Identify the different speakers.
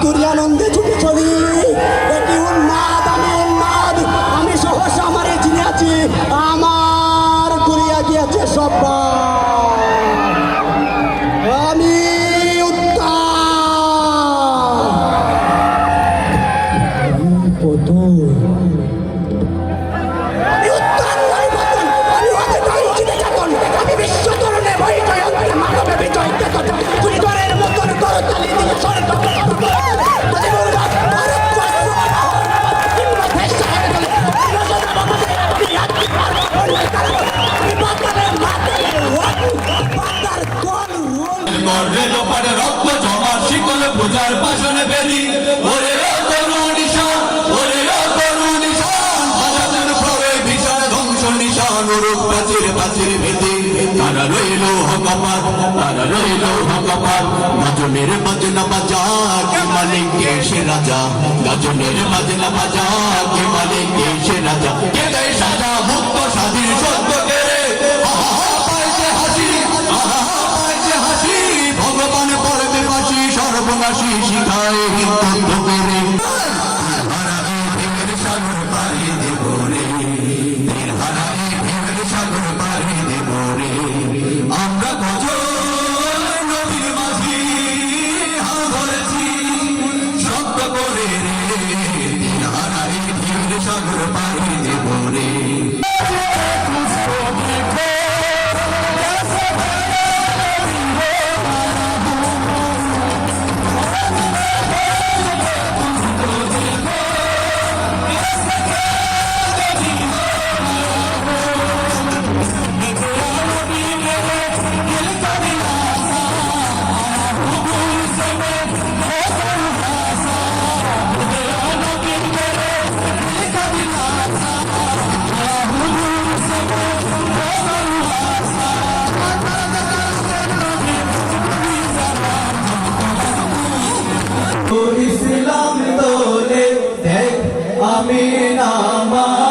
Speaker 1: করি আনন্দে ছুটে চলি। এটি উন্মাদ, আমি উন্মাদ, আমি সহসা আমারে চিনিয়াছি, আমার করিয়া গিয়াছে সব। আমি
Speaker 2: রক্ত জমা শিকল পূজার পাশনে বেরি ওরে তরুণ নিশান, ওরে তরুণ নিশান, বাজাদের পরে ভীষণ ধ্বংস নিশান, রূপ প্রাচীর প্রাচীর ভেদি তারা রইল হকপাত, তারা রইল হকপাত। গাজনের বাজনা বাজা কে মালিক কে সে রাজা, গাজনের বাজনা বাজা কে মালিক কে সে রাজা, কে দেয় সাজা মুক্ত স্বাধীন সত্য কে রে, ভগবান পরমে বাসী সর্বনাশী শিখায় হিন্দু করে। সাগর পাড়ি দেব রে, সাগর পাড়ি দেব রে, আমরা গজল নবীর মাঝি হাল ধরেছি শব্দ করে রে, সাগর পাড়ি দেব রে।
Speaker 3: ইসলাম তোরে দেখ আমি নামা